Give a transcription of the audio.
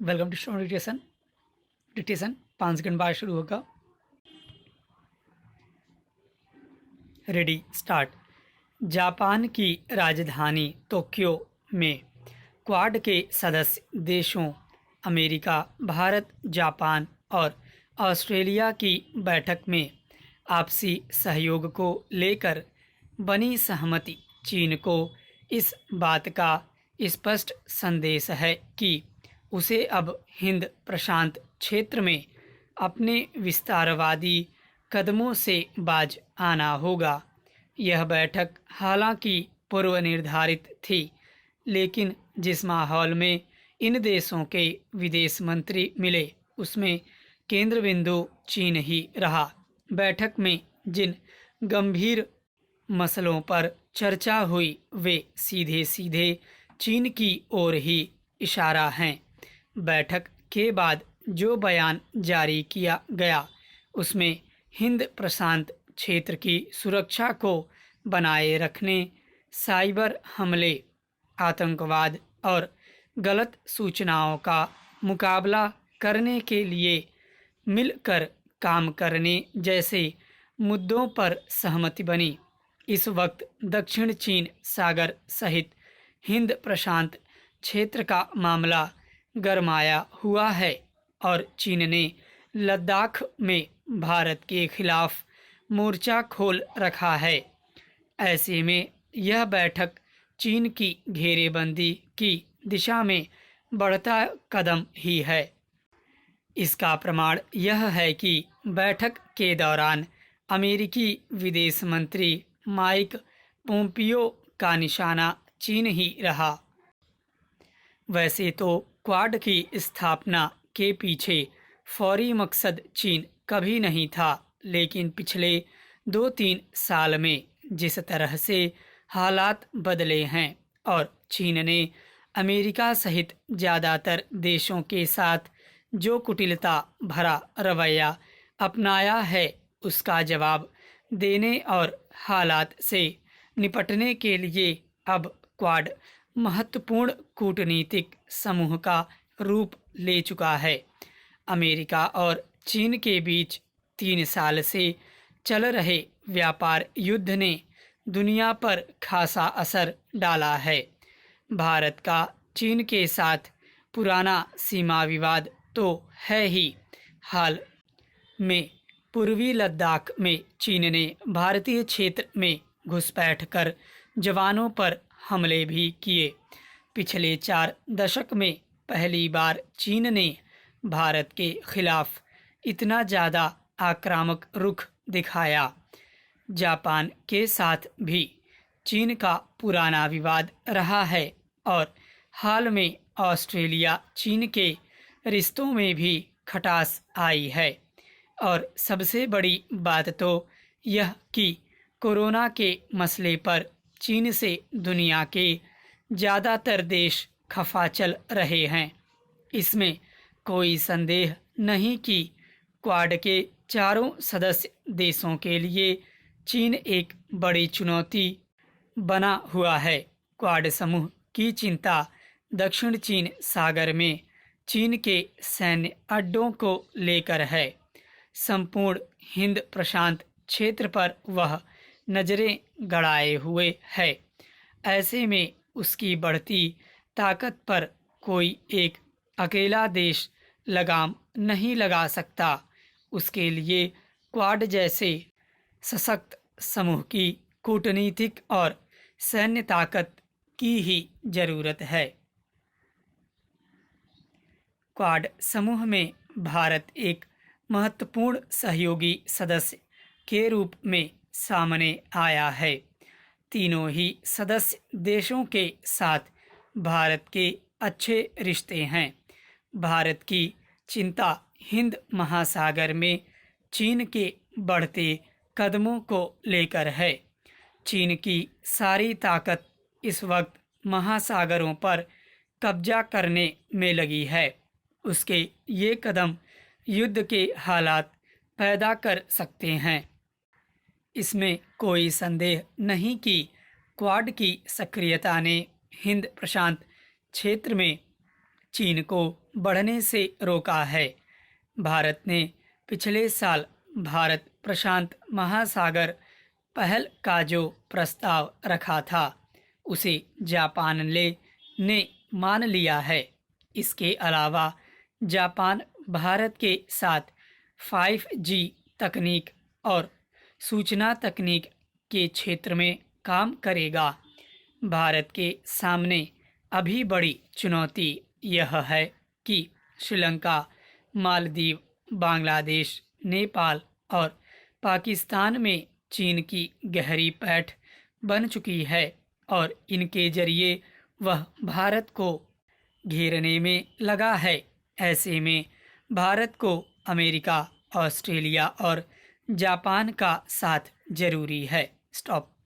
Welcome to stone detection. Detection 5 second बाद शुरू होगा। Ready start. जापान की राजधानी टोक्यो में क्वाड के सदस्य देशों अमेरिका, भारत, जापान और ऑस्ट्रेलिया की बैठक में आपसी सहयोग को लेकर बनी सहमति चीन को इस बात का स्पष्ट संदेश है कि उसे अब हिंद प्रशांत क्षेत्र में अपने विस्तारवादी कदमों से बाज आना होगा। यह बैठक हालांकि पूर्व निर्धारित थी, लेकिन जिस माहौल में इन देशों के विदेश मंत्री मिले उसमें केंद्र बिंदु चीन ही रहा। बैठक में जिन गंभीर मसलों पर चर्चा हुई वे सीधे सीधे चीन की ओर ही इशारा हैं। बैठक के बाद जो बयान जारी किया गया उसमें हिंद प्रशांत क्षेत्र की सुरक्षा को बनाए रखने, साइबर हमले, आतंकवाद और गलत सूचनाओं का मुकाबला करने के लिए मिलकर काम करने जैसे मुद्दों पर सहमति बनी। इस वक्त दक्षिण चीन सागर सहित हिंद प्रशांत क्षेत्र का मामला गरमाया हुआ है और चीन ने लद्दाख में भारत के खिलाफ मोर्चा खोल रखा है। ऐसे में यह बैठक चीन की घेरेबंदी की दिशा में बढ़ता कदम ही है। इसका प्रमाण यह है कि बैठक के दौरान अमेरिकी विदेश मंत्री माइक पोम्पियो का निशाना चीन ही रहा। वैसे तो क्वाड की स्थापना के पीछे फौरी मकसद चीन कभी नहीं था, लेकिन पिछले 2-3 साल में जिस तरह से हालात बदले हैं और चीन ने अमेरिका सहित ज़्यादातर देशों के साथ जो कुटिलता भरा रवैया अपनाया है उसका जवाब देने और हालात से निपटने के लिए अब क्वाड महत्वपूर्ण कूटनीतिक समूह का रूप ले चुका है। अमेरिका और चीन के बीच 3 साल से चल रहे व्यापार युद्ध ने दुनिया पर खासा असर डाला है। भारत का चीन के साथ पुराना सीमा विवाद तो है ही। हाल में पूर्वी लद्दाख में चीन ने भारतीय क्षेत्र में घुसपैठ कर जवानों पर हमले भी किए। पिछले 4 दशक में पहली बार चीन ने भारत के खिलाफ इतना ज़्यादा आक्रामक रुख दिखाया। जापान के साथ भी चीन का पुराना विवाद रहा है और हाल में ऑस्ट्रेलिया चीन के रिश्तों में भी खटास आई है। और सबसे बड़ी बात तो यह कि कोरोना के मसले पर चीन से दुनिया के ज़्यादातर देश खफा चल रहे हैं। इसमें कोई संदेह नहीं कि क्वाड के चारों सदस्य देशों के लिए चीन एक बड़ी चुनौती बना हुआ है। क्वाड समूह की चिंता दक्षिण चीन सागर में चीन के सैन्य अड्डों को लेकर है। संपूर्ण हिंद प्रशांत क्षेत्र पर वह नज़रें गड़ाए हुए है। ऐसे में उसकी बढ़ती ताकत पर कोई एक अकेला देश लगाम नहीं लगा सकता। उसके लिए क्वाड जैसे सशक्त समूह की कूटनीतिक और सैन्य ताकत की ही जरूरत है। क्वाड समूह में भारत एक महत्वपूर्ण सहयोगी सदस्य के रूप में सामने आया है। तीनों ही सदस्य देशों के साथ भारत के अच्छे रिश्ते हैं। भारत की चिंता हिंद महासागर में चीन के बढ़ते कदमों को लेकर है। चीन की सारी ताकत इस वक्त महासागरों पर कब्जा करने में लगी है। उसके ये कदम युद्ध के हालात पैदा कर सकते हैं। इसमें कोई संदेह नहीं कि क्वाड की सक्रियता ने हिंद प्रशांत क्षेत्र में चीन को बढ़ने से रोका है। भारत ने पिछले साल भारत प्रशांत महासागर पहल का जो प्रस्ताव रखा था उसे जापान ने मान लिया है। इसके अलावा जापान भारत के साथ 5G तकनीक और सूचना तकनीक के क्षेत्र में काम करेगा। भारत के सामने अभी बड़ी चुनौती यह है कि श्रीलंका, मालदीव, बांग्लादेश, नेपाल और पाकिस्तान में चीन की गहरी पैठ बन चुकी है और इनके जरिए वह भारत को घेरने में लगा है। ऐसे में भारत को अमेरिका, ऑस्ट्रेलिया और जापान का साथ जरूरी है। स्टॉप।